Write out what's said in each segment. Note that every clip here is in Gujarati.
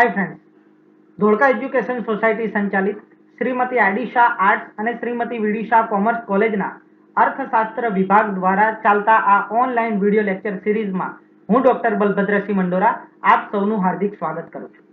हाय फ्रेंड्स, धोड़का एज्युकेशन सोसायटी संचालित श्रीमती आईडी शाह आर्ट्स और श्रीमती वीडी शाह कॉमर्स कॉलेजना अर्थशास्त्र विभाग द्वारा चालता आ ऑनलाइन वीडियो लेक्चर सीरीज में हूँ डॉक्टर बलभद्रसिंह मंडोरा आप सौનું हार्दिक स्वागत करूँ छूं।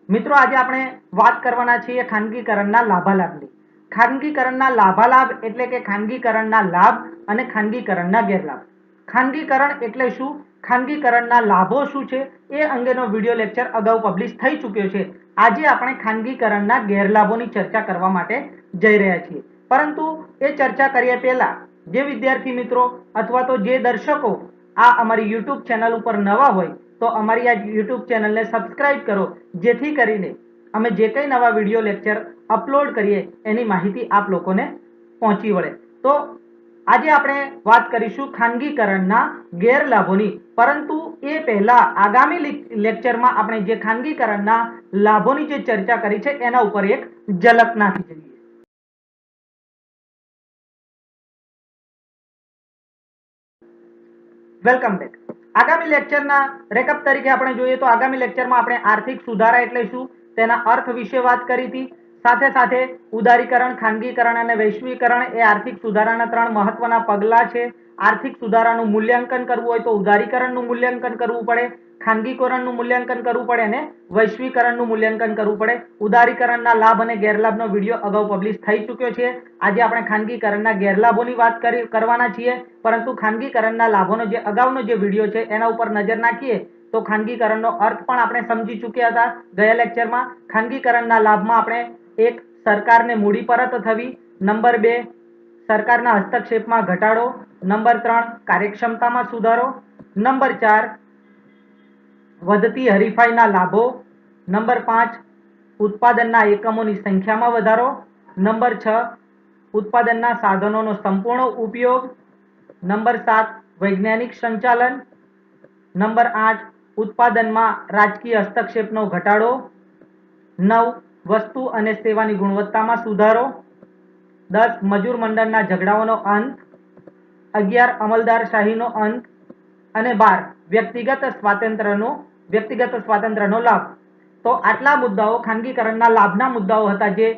मित्रों, आज આપણે વાત કરવાના છીએ ખાનગીકરણના લાભાલાભની। ખાનગીકરણના લાભાલાભ એટલે કે ખાનગીકરણના લાભ અને ખાનગીકરણના ગેરલાભ। ખાનગીકરણ એટલે શું, ખાનગીકરણના લાભો શું છે એ અંગેનો વિડિયો લેક્ચર અગાઉ પબ્લિશ થઈ ચૂક્યો છે। આજે આપણે ખાનગીકરણના ગેરલાભોની ચર્ચા કરવા માટે જઈ રહ્યા છીએ। પરંતુ એ ચર્ચા કર્યા પહેલા જે વિદ્યાર્થી મિત્રો અથવા તો જે દર્શકો આ અમારી YouTube ચેનલ ઉપર નવા હોય તો અમારી આ YouTube ચેનલને સબસ્ક્રાઇબ કરો, જેથી કરીને અમે જે કંઈ નવા વિડિયો લેક્ચર અપલોડ કરીએ એની માહિતી આપ લોકોને પહોંચી વળે। તો આજે આપણે વાત કરીશું ખાનગીકરણના ગેરલાભોની, પરંતુ એ પહેલા આગામી લેક્ચરમાં આપણે જે ખાનગીકરણના લાભોની જે ચર્ચા કરી છે એના ઉપર એક ઝલક નાખી જોઈએ। Welcome back. આગામી લેક્ચરના રેકઅપ તરીકે આપણે જોઈએ તો આગામી લેક્ચરમાં આપણે આર્થિક સુધારા એટલે શું તેના અર્થ વિશે વાત કરી હતી। સાથે સાથે ઉદારીકરણ, ખાનગીકરણ અને વૈશ્વિકરણ એ આર્થિક સુધારાના ત્રણ મહત્વના પગલા છે। આર્થિક સુધારાનું મૂલ્યાંકન કરવું હોય તો ઉદારીકરણનું મૂલ્યાંકન કરવું પડે, ખાનગીકરણનું મૂલ્યાંકન કરવું પડે અને વૈશ્વિકરણનું મૂલ્યાંકન કરવું પડે। ઉદારીકરણના લાભ અને ગેરલાભનો વિડિયો અગાઉ પબ્લિશ થઈ ચૂક્યો છે। આજે આપણે ખાનગીકરણના ગેરલાભોની વાત કરવાના છીએ, પરંતુ ખાનગીકરણના લાભોનો જે અગાઉનો જે વિડિયો છે એના ઉપર નજર નાખીએ તો ખાનગીકરણનો અર્થ પણ આપણે સમજી ચૂક્યા હતા ગયા લેક્ચરમાં। ખાનગીકરણના લાભમાં આપણે એક, સરકારને મૂડી પરત થવી, નંબર 2 સરકારના હસ્તક્ષેપમાં ઘટાડો, નંબર 3 કાર્યક્ષમતામાં સુધારો, નંબર 4 વધતી હરીફાઈના લાભો, નંબર 5 ઉત્પાદનના એકમોની સંખ્યામાં વધારો, નંબર 6 ઉત્પાદનના સાધનોનો સંપૂર્ણ ઉપયોગ, નંબર 7 વૈજ્ઞાનિક સંચાલન, નંબર 8 ઉત્પાદનમાં રાજકીય હસ્તક્ષેપનો ઘટાડો, 9 વસ્તુ અને સેવાની ગુણવત્તામાં સુધારો, 10 મજૂર મંડળના ઝઘડાઓનો અંત, 11 અમલદારશાહીનો અંત અને 12 વ્યક્તિગત સ્વાતંત્ર્યનો લાભ। તો આટલા મુદ્દાઓ ખાનગીકરણના લાભના મુદ્દાઓ હતા જે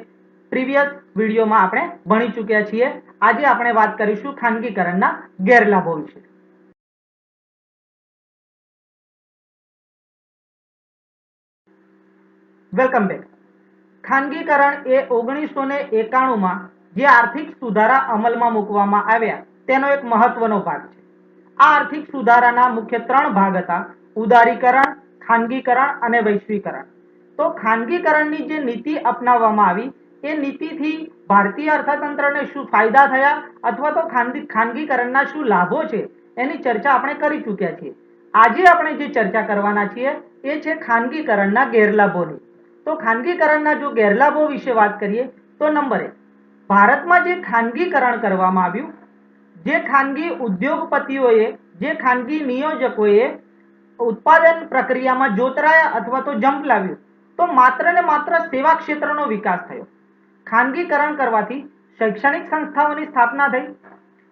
પ્રીવિયસ વિડીયોમાં આપણે ભણી ચૂક્યા છીએ। આજે આપણે વાત કરીશું ખાનગીકરણના ગેરલાભો વિશે। Welcome back. ખાનગીકરણ એ 1991 માં જે આર્થિક સુધારા અમલમાં મૂકવામાં આવ્યા તેનો એક મહત્વનો ભાગ છે। આ આર્થિક સુધારાના મુખ્ય 3 ભાગ હતા: ઉદારીકરણ, ખાનગીકરણ અને વૈશ્વિકરણ। તો ખાનગીકરણની જે નીતિ અપનાવવામાં આવી એ નીતિથી ભારતીય અર્થતંત્રને શું ફાયદા થયા અથવા તો ખાનગીકરણના શું લાભો છે એની ચર્ચા આપણે કરી ચૂક્યા છીએ। આજે આપણે જે ચર્ચા કરવાના છીએ એ છે ખાનગીકરણના ગેરલાભોની। તો ખાનગીકરણના જો ગેરલાભો વિશે વાત કરીએ તો નંબર 1, ભારતમાં જે ખાનગીકરણ કરવામાં આવ્યું, જે ખાનગી ઉદ્યોગપતિઓએ, જે ખાનગી નિયોજકોએ ઉત્પાદન પ્રક્રિયામાં જોતરાયા અથવા તો જંપ લાવ્યું તો માત્ર ને માત્ર સેવા ક્ષેત્રનો વિકાસ થયો। ખાનગીકરણ કરવાથી શૈક્ષણિક સંસ્થાઓની સ્થાપના થઈ,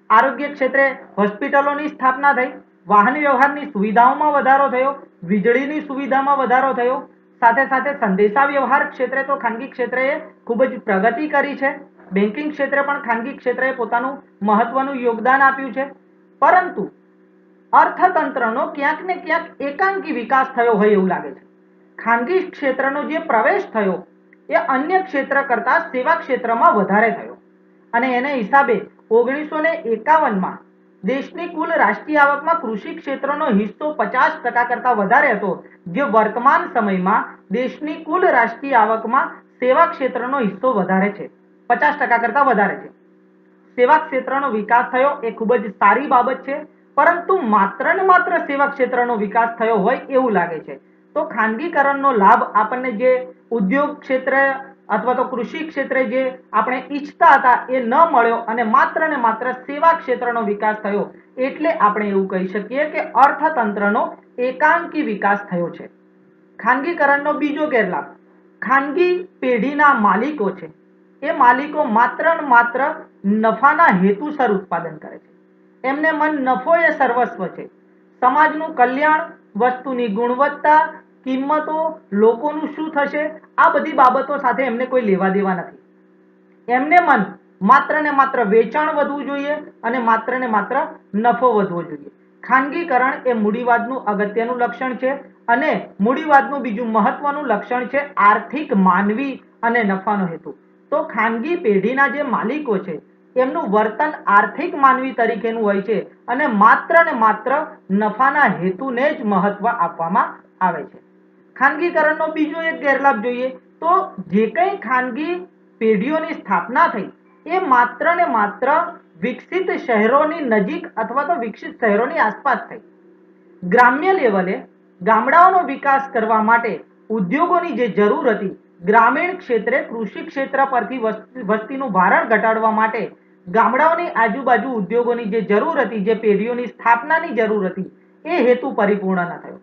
આરોગ્ય ક્ષેત્રે હોસ્પિટલોની સ્થાપના થઈ, વાહન વ્યવહારની સુવિધાઓમાં વધારો થયો, વીજળીની સુવિધામાં વધારો થયો, સાથે સાથે સંદેશા વ્યવહાર ક્ષેત્રે તો ખાનગી ક્ષેત્રએ ખૂબ જ પ્રગતિ કરી છે। બેન્કિંગ ક્ષેત્રે પણ ખાનગી ક્ષેત્રએ પોતાનું મહત્વનું યોગદાન આપ્યું છે। પરંતુ અર્થતંત્રનો ક્યાંક ને ક્યાંક એકાંકી વિકાસ થયો હોય એવું લાગે છે। ખાનગી ક્ષેત્રનો જે પ્રવેશ થયો એ અન્ય ક્ષેત્ર કરતા સેવા ક્ષેત્રમાં વધારે થયો અને એને હિસાબે 1951 માં દેશની કુલ રાષ્ટ્રીય આવકમાં કૃષિ ક્ષેત્રનો હિસ્સો 50% કરતા વધારે હતો, જે વર્તમાન સમયમાં દેશની કુલ રાષ્ટ્રીય આવકમાં સેવા ક્ષેત્રનો હિસ્સો વધારે છે, 50% કરતા વધારે છે। સેવા ક્ષેત્રનો વિકાસ થયો એ ખૂબ જ સારી બાબત છે, પરંતુ માત્ર ને માત્ર સેવા ક્ષેત્રનો વિકાસ થયો હોય એવું લાગે છે। તો ખાનગીકરણનો લાભ આપણને જે ઉદ્યોગ ક્ષેત્ર અથવા તો કૃષિ ક્ષેત્રે જે આપણે ઈચ્છતા હતા એ ન મળ્યો અને માત્ર ને માત્ર સેવા ક્ષેત્રનો વિકાસ થયો, એટલે આપણે એવું કહી શકીએ કે અર્થતંત્રનો એકાંકી વિકાસ થયો છે। ખાનગીકરણનો બીજો ગેરલાભ, ખાનગી પેઢીના માલિકો છે એ માલિકો માત્ર ને માત્ર નફાના હેતુસર ઉત્પાદન કરે છે। એમને મન નફો એ સર્વસ્વ છે। સમાજનું કલ્યાણ, વસ્તુની ગુણવત્તા કિંમતો, લોકોનું શું થશે, આ બધી બાબતો સાથે એમને કોઈ લેવા દેવા નથી. એમને માત્ર ને માત્ર વેચાણ વધવું જોઈએ અને માત્ર ને માત્ર નફો વધવો જોઈએ. ખાનગીકરણ એ મૂડીવાદનું અગત્યનું લક્ષણ છે અને મૂડીવાદનું બીજું મહત્વનું લક્ષણ છે આર્થિક, માનવી અને નફાનો હેતુ. તો ખાનગી પેઢીના જે માલિકો છે એમનું વર્તન આર્થિક માનવી તરીકેનું હોય છે અને માત્ર નફાના હેતુને જ મહત્વ આપવામાં આવે છે. ખાનગીકરણનો બીજો એક ગેરલાભ જોઈએ તો જે કંઈ ખાનગી પેઢીઓની સ્થાપના થઈ એ માત્ર વિકસિત શહેરોની નજીક અથવા તો વિકસિત શહેરોની આસપાસ થઈ. ગ્રામ્ય લેવલે ગામડાઓનો વિકાસ કરવા માટે ઉદ્યોગોની જે જરૂર હતી, ગ્રામીણ ક્ષેત્રે કૃષિ ક્ષેત્ર પરથી વસ્તીનું ભારણ ઘટાડવા માટે ગામડાઓની આજુબાજુ ઉદ્યોગોની જે જરૂર હતી, જે પેઢીઓની સ્થાપનાની જરૂર હતી, એ હેતુ પરિપૂર્ણ ન થયો.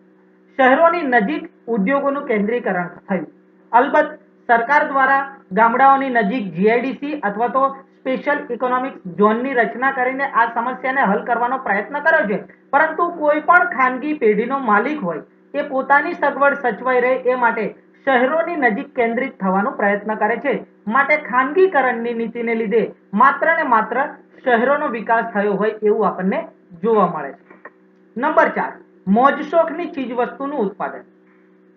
શહેરોની નજીક ઉદ્યોગોનું કેન્દ્રીકરણ થયું. અલબત્ત સરકાર દ્વારા ગામડાઓની નજીક જીઆઈડીસી અથવા તો સ્પેશિયલ ઇકોનોમિક ઝોનની રચના કરીને આ સમસ્યાને હલ કરવાનો પ્રયત્ન કર્યો છે, પરંતુ કોઈ પણ ખાનગી પેઢીનો માલિક હોય એ પોતાની સગવડ સચવાઈ રહે એ માટે શહેરોની નજીક કેન્દ્રિત થવાનો પ્રયત્ન કરે છે. માટે ખાનગીકરણની નીતિને લીધે માત્ર ને માત્ર શહેરોનો વિકાસ થયો હોય એવું આપણને જોવા મળે છે. નંબર 4, મોજશોખની ચીજવસ્તુનું ઉત્પાદન.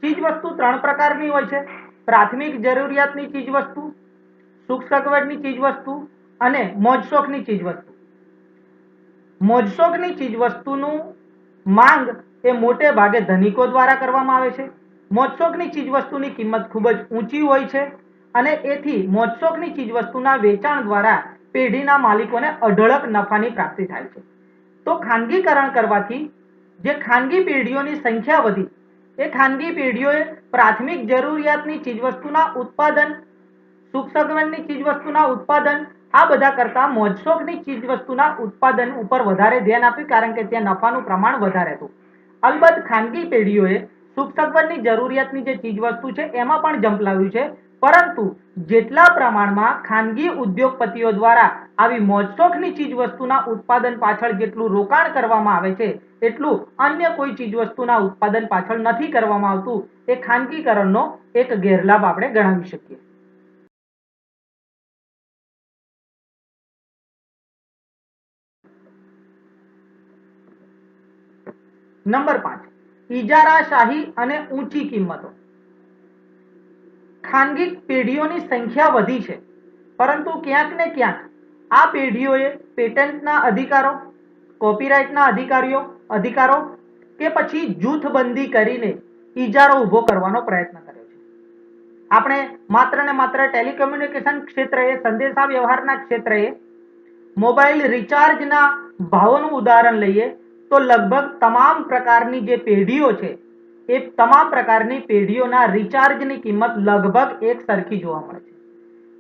ચીજવસ્તુ 3 પ્રકારની હોય છે: પ્રાથમિક જરૂરિયાતની ચીજવસ્તુ, સુખ સગવડની ચીજવસ્તુ અને મોજશોખની ચીજવસ્તુ. મોજશોખની ચીજવસ્તુનું માંગ એ મોટે ભાગે ધનિકો દ્વારા કરવામાં આવે છે. મોજશોખની ચીજવસ્તુની કિંમત ખૂબ જ ઊંચી હોય છે અને એથી મોજશોખની ચીજવસ્તુના વેચાણ દ્વારા પેઢીના માલિકોને અઢળક નફાની પ્રાપ્તિ થાય છે. તો ખાનગીકરણ કરવાથી જે ખાનગી પેઢીઓની સંખ્યા વધી, એ ખાનગી પેઢીઓએ પ્રાથમિક જરૂરિયાતની ચીજવસ્તુના ઉત્પાદન, સુખ સગવડની ચીજવસ્તુના ઉત્પાદન, આ બધા કરતા મોજશોખની ચીજવસ્તુના ઉત્પાદન ઉપર વધારે ધ્યાન આપ્યું, કારણ કે ત્યાં નફાનું પ્રમાણ વધારે હતું. અલબત્ત ખાનગી પેઢીઓએ સુખ સગવડની જરૂરિયાતની જે ચીજવસ્તુ છે એમાં પણ ઝંપલાવ્યું છે, પરંતુ જેટલા પ્રમાણમાં ખાનગી ઉદ્યોગપતિઓ દ્વારા આવી મોજશોખની ચીજવસ્તુના ઉત્પાદન પાછળ જેટલું રોકાણ કરવામાં આવે છે એટલું અન્ય કોઈ ચીજવસ્તુના ઉત્પાદન પાછળ નથી કરવામાં આવતું. એ ખાનગીકરણનો એક ગેરલાભ આપણે ગણાવી શકીએ. નંબર 5, ઇજારાશાહી અને ઊંચી કિંમતો. ખાનગી પેઢીઓની સંખ્યા વધી છે, પરંતુ ક્યાંક ને ક્યાંક આ પેઢીઓએ પેટન્ટના અધિકારો, કોપીરાઇટના અધિકારો કે પછી જૂથબંધી કરીને ઇજારો ઊભો કરવાનો પ્રયત્ન કર્યો છે. આપણે માત્ર ને માત્ર ટેલિકમ્યુનિકેશન ક્ષેત્રે, સંદેશા વ્યવહારના ક્ષેત્રે મોબાઈલ રિચાર્જના ભાવોનું ઉદાહરણ લઈએ તો લગભગ તમામ પ્રકારની જે પેઢીઓ છે એ તમામ પ્રકારની પેઢીઓના રિચાર્જની કિંમત લગભગ એક સરખી જોવા મળે છે.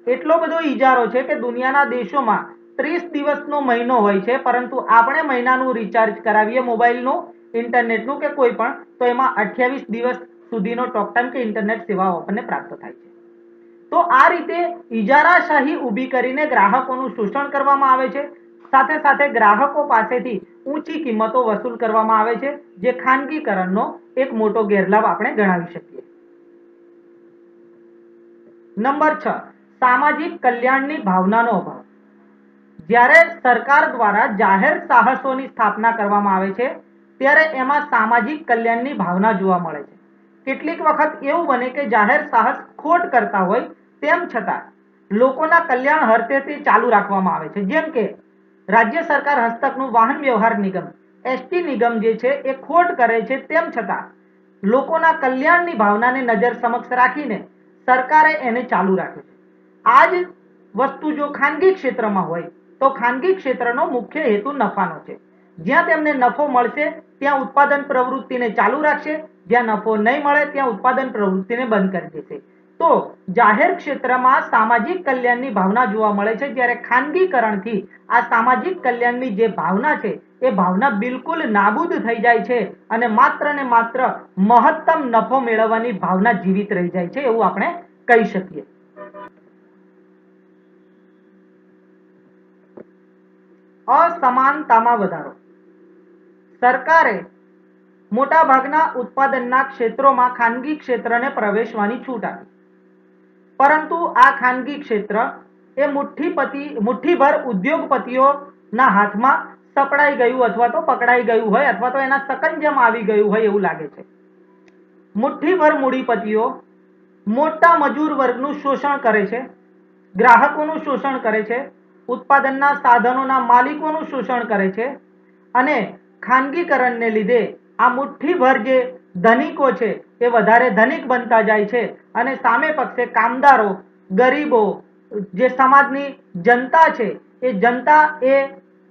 એટલો બધો ઇજારો છે કે દુનિયાના દેશોમાં 30 દિવસનો મહિનો હોય છે, પરંતુ આપણે મહિનાનું રિચાર્જ કરાવીએ મોબાઈલનું, ઇન્ટરનેટનું કે કોઈ પણ, તો એમાં 28 દિવસ સુધીનો ટોક ટાઈમ કે ઇન્ટરનેટ સેવાઓ આપણને પ્રાપ્ત થાય છે. તો આ રીતે ઇજારાશાહી ઊભી કરીને ગ્રાહકોનું શોષણ કરવામાં આવે છે. સાથે સાથે ગ્રાહકો પાસેથી ઊંચી કિંમતો વસૂલ કરવામાં આવે છે, જે ખાનગીકરણનો એક મોટો ગેરલાભ આપણે ગણાવી શકીએ. નંબર 6, સામાજિક કલ્યાણની ભાવનાનો અભાવ. જ્યારે સરકાર દ્વારા જાહેર સાહસોની સ્થાપના કરવામાં આવે છે ત્યારે એમાં સામાજિક કલ્યાણની ભાવના જોવા મળે છે. કેટલીક વખત એવું બને કે જાહેર સાહસ ખોટ કરતા હોય તેમ છતાં લોકોના કલ્યાણ અર્થે તે ચાલુ રાખવામાં આવે છે. જેમ કે રાજ્ય સરકાર હસ્તકનું વાહન વ્યવહાર નિગમ, એસટી નિગમ જે છે એ ખોટ કરે છે, તેમ છતાં લોકોના કલ્યાણની ભાવનાને નજર સમક્ષ રાખીને સરકારે એને ચાલુ રાખ્યું છે. આ જ વસ્તુ જો ખાનગી ક્ષેત્રમાં હોય તો ખાનગી ક્ષેત્રનો મુખ્ય હેતુ નફાનો છે. જ્યાં તેમને નફો મળશે ત્યાં ઉત્પાદન પ્રવૃત્તિને ચાલુ રાખશે, જ્યાં નફો નહીં મળે ત્યાં ઉત્પાદન પ્રવૃત્તિને બંધ કરી દેશે. તો જાહેર ક્ષેત્રમાં સામાજિક કલ્યાણની ભાવના જોવા મળે છે, જ્યારે ખાનગીકરણથી આ સામાજિક કલ્યાણની જે ભાવના છે એ ભાવના બિલકુલ નાબૂદ થઈ જાય છે અને માત્ર ને માત્ર મહત્તમ નફો મેળવવાની ભાવના જીવિત રહી જાય છે એવું આપણે કહી શકીએ. અસમાનતામાં વધારો. સરકારે મોટાભાગના ઉત્પાદનના ક્ષેત્રોમાં ખાનગી ક્ષેત્રને પ્રવેશવાની છૂટ આપી, પરંતુ આ ખાનગી ક્ષેત્ર એ મુઠ્ઠીભર ઉદ્યોગપતિઓના હાથમાં સપડાઈ ગયું અથવા તો પકડાઈ ગયું હોય અથવા તો એના સકંજામાં આવી ગયું હોય એવું લાગે છે. મુઠ્ઠીભર મૂડીપતિઓ મોટા મજૂર વર્ગનું શોષણ કરે છે, ગ્રાહકોનું શોષણ કરે છે, ઉત્પાદનના સાધનોના માલિકોનું શોષણ કરે છે અને ખાનગીકરણને લીધે આ મુઠ્ઠીભર જે ધનિકો છે એ વધારે ધનિક બનતા જાય છે અને સામે પક્ષે કામદારો, ગરીબો, જે સમાજની જનતા છે એ જનતા એ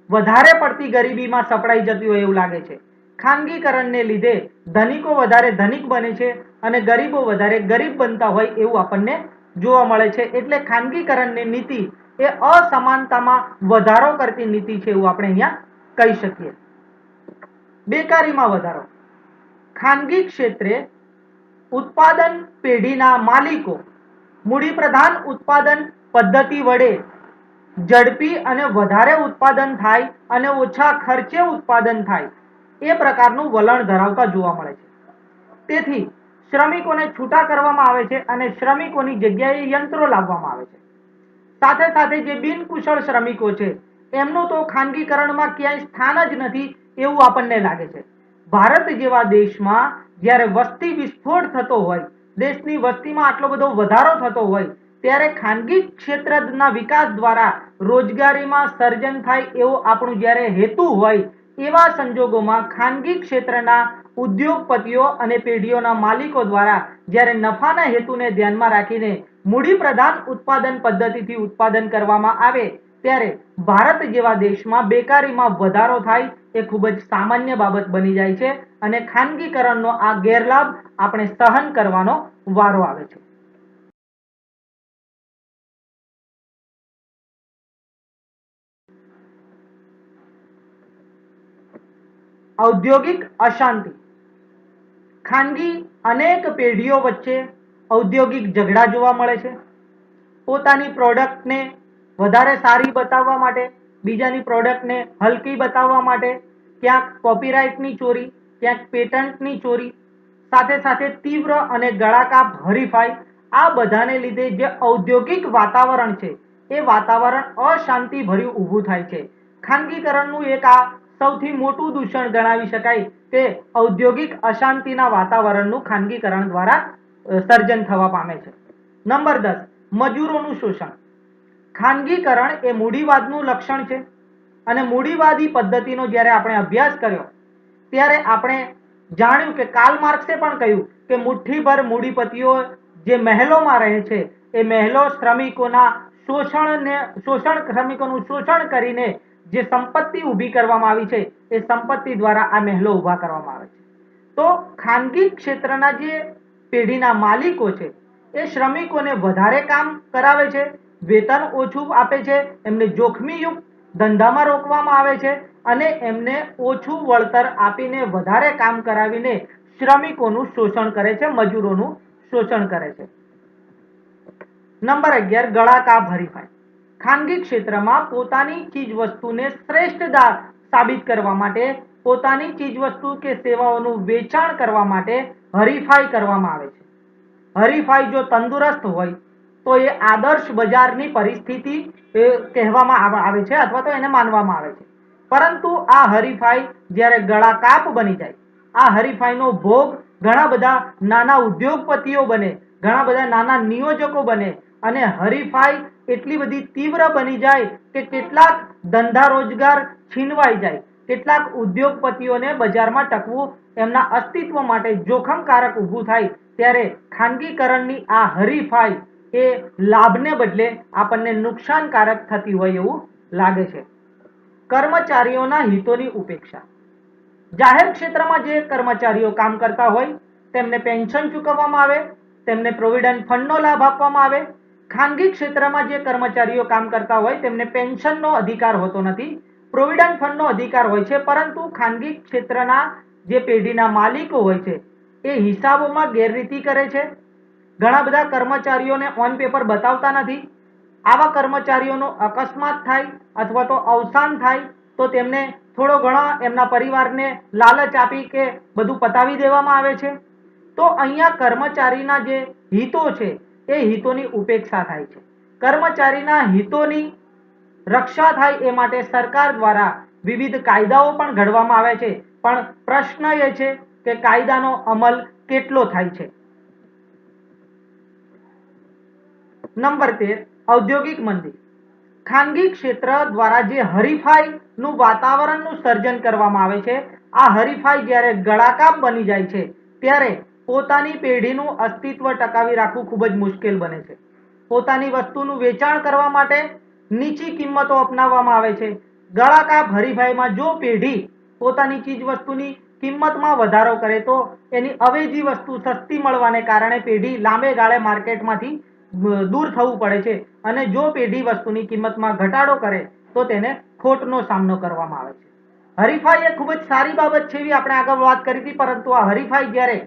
વધારે પડતી ગરીબીમાં સપડાઈ જતી હોય એવું લાગે છે. ખાનગીકરણને લીધે ધનિકો વધારે ધનિક બને છે અને ગરીબો વધારે ગરીબ બનતા હોય એવું આપણને જોવા મળે છે. એટલે ખાનગીકરણની નીતિ એ અસમાનતામાં વધારો કરતી નીતિ છે એવું આપણે અહીંયા કહી શકીએ. બેકારીમાં વધારો. ખાનગી ક્ષેત્રે ઉત્પાદન પેઢીના માલિકો મૂડીપ્રધાન ઉત્પાદન પદ્ધતિ વડે ઝડપી અને વધારે ઉત્પાદન થાય અને ઓછા ખર્ચે ઉત્પાદન થાય એ પ્રકારનું વલણ ધરાવતા જોવા મળે છે. તેથી શ્રમિકોને છૂટા કરવામાં આવે છે અને શ્રમિકોની જગ્યાએ યંત્રો લાવવામાં આવે છે. સાથે સાથે જે બિનકુશળ શ્રમિકો છે એમનું તો ખાનગીકરણમાં ક્યાંય સ્થાન જ નથી એવું આપણને લાગે છે. ભારત જેવા દેશમાં જ્યારે વસ્તી વિસ્ફોટ થતો હોય, દેશની વસ્તીમાં આટલો બધો વધારો થતો હોય, ત્યારે ખાનગી ક્ષેત્રના વિકાસ દ્વારા રોજગારીમાં સર્જન થાય એવો આપણું જ્યારે હેતુ હોય, એવા સંજોગોમાં ખાનગી ક્ષેત્રના ઉદ્યોગપતિઓ અને પેઢીઓના માલિકો દ્વારા જ્યારે નફાના હેતુને ધ્યાનમાં રાખીને મૂડીપ્રધાન ઉત્પાદન પદ્ધતિથી ઉત્પાદન કરવામાં આવે ત્યારે ભારત જેવા દેશમાં બેકારીમાં વધારો થાય એ ખૂબ જ સામાન્ય બાબત બની જાય છે અને ખાનગીકરણનો આ ગેરલાભ આપણે સહન કરવાનો વારો આવે છે. ઔદ્યોગિક અશાંતિ. ખાનગી અનેક પેઢીઓ વચ્ચે ઔદ્યોગિક ઝઘડા જોવા મળે છે. પોતાની પ્રોડક્ટને વધારે સારી બતાવવા માટે, બીજાની પ્રોડક્ટને હલકી બતાવવા માટે ક્યાંક કોપીરાઇટની ચોરી, ક્યાંક પેટન્ટની ચોરી, સાથે સાથે તીવ્ર અને ગળાકાપ હરીફાઈ, આ બધાને લીધે જે ઔદ્યોગિક વાતાવરણ છે એ વાતાવરણ અશાંતિભર્યું ઊભું થાય છે. ખાનગીકરણનું એક આ સૌથી મોટું દૂષણ ગણાવી શકાય કે ઔદ્યોગિક અશાંતિના વાતાવરણનું ખાનગીકરણ દ્વારા સર્જન થવા પામે છે. નંબર 10, મજૂરોનું શોષણ. ખાનગીકરણ એ મૂડીવાદનું લક્ષણ છે અને મૂડીવાદી પદ્ધતિનો જ્યારે આપણે અભ્યાસ કર્યો ત્યારે આપણે જાણ્યું કે કાર્લ માર્ક્સે પણ કહ્યું કે મુઠ્ઠીભર મૂડીપતિઓ જે મહેલોમાં રહે છે એ મહેલો શ્રમિકોના શ્રમિકોનું શોષણ કરીને જે સંપત્તિ ઊભી કરવામાં આવી છે એ સંપત્તિ દ્વારા આ મહેલો ઊભા કરવામાં આવે છે. તો ખાનગી ક્ષેત્રના જે પેઢીના માલિકો છે એ શ્રમિકોને વધારે કામ કરાવે છે, વેતન ઓછું આપે છે, એમને જોખમીયુક્ત ધંધામાં રોકવામાં આવે છે અને એમને ઓછું વળતર આપીને વધારે કામ કરાવીને શ્રમિકોનું શોષણ કરે છે, મજૂરોનું શોષણ કરે છે. નંબર 11, ગળાકાપ હરીફાઈ. ખાનગી ક્ષેત્રમાં પોતાની ચીજ વસ્તુને શ્રેષ્ઠ સાબિત કરવા માટે, પોતાની ચીજ વસ્તુ કે સેવાઓનું વેચાણ કરવા માટે હરીફાઈ કરવામાં આવે છે. હરીફાઈ જો તંદુરસ્ત હોય તો એ આદર્શ બજારની પરિસ્થિતિ કહેવામાં આવે છે અથવા તો એને માનવામાં આવે છે. પરંતુ આ હરીફાઈ જ્યારે ગળાકાપ બની જાય, આ હરીફાઈનો ભોગ ઘણા બધા નાના ઉદ્યોગપતિઓ બને, ઘણા બધા નાના નિયોજકો બને અને હરીફાઈ એટલી બધી તીવ્ર બની જાય કે કેટલાક ધંધા રોજગાર છીનવાઈ જાય, કેટલાક ઉદ્યોગપતિઓને બજારમાં ટકવું એમના અસ્તિત્વ માટે જોખમકારક ઊભું થાય ત્યારે ખાનગીકરણની આ હરીફાઈ એ લાભને બદલે આપણને નુકસાનકારક થતી હોય એવું લાગે છે. કર્મચારીઓના હિતોની ઉપેક્ષા. જાહેર ક્ષેત્રમાં જે કર્મચારીઓ કામ કરતા હોય તેમને પેન્શન ચૂકવવામાં આવે, તેમને પ્રોવિડન્ટ ફંડનો લાભ આપવામાં આવે. ખાનગી ક્ષેત્રમાં જે કર્મચારીઓ કામ કરતા હોય તેમને પેન્શનનો અધિકાર હોતો નથી, પ્રોવિડન્ટ ફંડનો અધિકાર હોય છે, પરંતુ ખાનગી ક્ષેત્રના જે પેઢીના માલિકો હોય છે એ હિસાબોમાં ગેરરીતિ કરે છે. ઘણા બધા કર્મચારીઓને ઓન પેપર બતાવતા નથી. આવા કર્મચારીઓનો અકસ્માત થાય અથવા તો અવસાન થાય તો તેમને થોડો ઘણો એમના પરિવારને લાલચ આપી કે બધું પતાવી દેવામાં આવે છે, તો અહીંયા કર્મચારીના જે હિતો છે એ હિતોની ઉપેક્ષા થાય છે. કર્મચારીના હિતોની રક્ષા થાય એ માટે સરકાર દ્વારા વિવિધ કાયદાઓ પણ ઘડવામાં આવે છે, પણ પ્રશ્ન એ છે કે કાયદાનો અમલ કેટલો થાય છે. નંબર 13, ઔદ્યોગિક મંદી. ખાનગી ક્ષેત્ર દ્વારા જે હરીફાઈનું વાતાવરણનું સર્જન કરવામાં આવે છે, આ હરીફાઈ જ્યારે ગળાકાપ બની જાય છે ત્યારે પોતાની પેઢીનું અસ્તિત્વ ટકાવી રાખવું ખૂબ જ મુશ્કેલ બને છે. પોતાની વસ્તુનું વેચાણ કરવા માટે નીચી કિંમતો અપનાવવામાં આવે છે. ગળાકાપ હરીફાઈમાં જો પેઢી પોતાની ચીજ વસ્તુની કિંમતમાં વધારો કરે તો એની અવેજી વસ્તુ સસ્તી મળવાને કારણે પેઢી લાંબે ગાળે માર્કેટમાંથી દૂર થવું પડે છે, અને જો પેઢી વસ્તુની કિંમતમાં ઘટાડો કરે તો તેને ખોટનો સામનો કરવામાં આવે છે. હરીફાઈ એ ખૂબ જ સારી બાબત છે એવી આપણે આગળ વાત કરી હતી, પરંતુ આ હરીફાઈ જ્યારે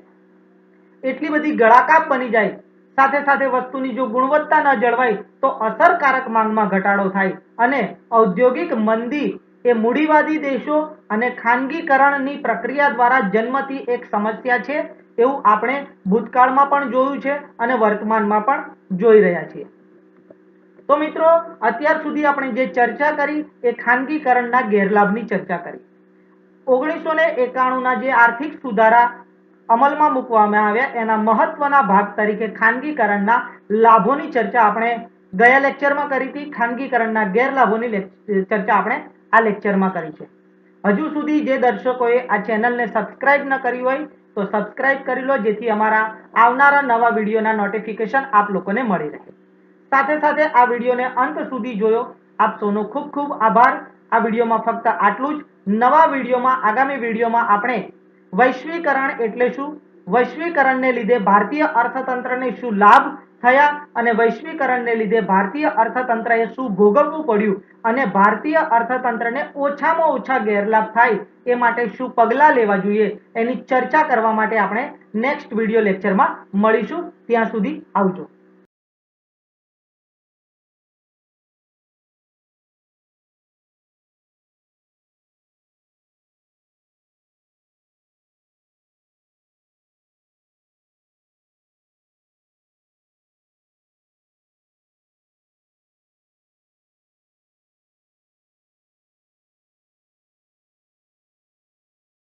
એટલી બધી ગળાકાપ બની જાય, સાથે સાથે વસ્તુની જો ગુણવત્તા ન જળવાય તો અસરકારક માંગમાં ઘટાડો થાય અને ઔદ્યોગિક મંદી એ મૂડીવાદી દેશો અને ખાનગીકરણની પ્રક્રિયા દ્વારા જન્મતી એક સમસ્યા છે, એવું આપણે ભૂતકાળમાં પણ જોયું છે અને વર્તમાનમાં પણ જોઈ રહ્યા છીએ. તો મિત્રો, અત્યાર સુધી આપણે જે ચર્ચા કરી એ ખાનગીકરણના ગેરલાભની ચર્ચા કરી. 1991ના જે આર્થિક સુધારા અમલમાં મૂકવામાં આવ્યા એના મહત્વના ભાગ તરીકે ખાનગીકરણના લાભોની ચર્ચા આપણે ગયા લેક્ચરમાં કરી હતી. ખાનગીકરણના ગેરલાભોની ચર્ચા આપણે આ લેક્ચરમાં કરી છે. હજુ સુધી જે દર્શકોએ આ ચેનલને સબસ્ક્રાઇબ ન કરી હોય તો સબસ્ક્રાઇબ કરી લો, જેથી અમારા આવનારા નવા વિડીયોના નોટિફિકેશન આપ લોકોને મળી રહે. સાથે સાથે આ વિડીયોને અંત સુધી જોયો, આપ સૌનો ખૂબ ખૂબ આભાર. આ વિડીયોમાં ફક્ત આટલું જ. નવા વિડીયોમાં, આગામી વિડીયોમાં આપણે વૈશ્વિકરણ એટલે શું, વૈશ્વિકરણને લીધે ભારતીય અર્થતંત્રને શું લાભ થયા અને વૈશ્વિકરણને લીધે ભારતીય અર્થતંત્રએ શું ભોગવવું પડ્યું અને ભારતીય અર્થતંત્રને ઓછામાં ઓછા ગેરલાભ થાય એ માટે શું પગલાં લેવા જોઈએ એની ચર્ચા કરવા માટે આપણે નેક્સ્ટ વિડીયો લેક્ચરમાં મળીશું. ત્યાં સુધી આવજો.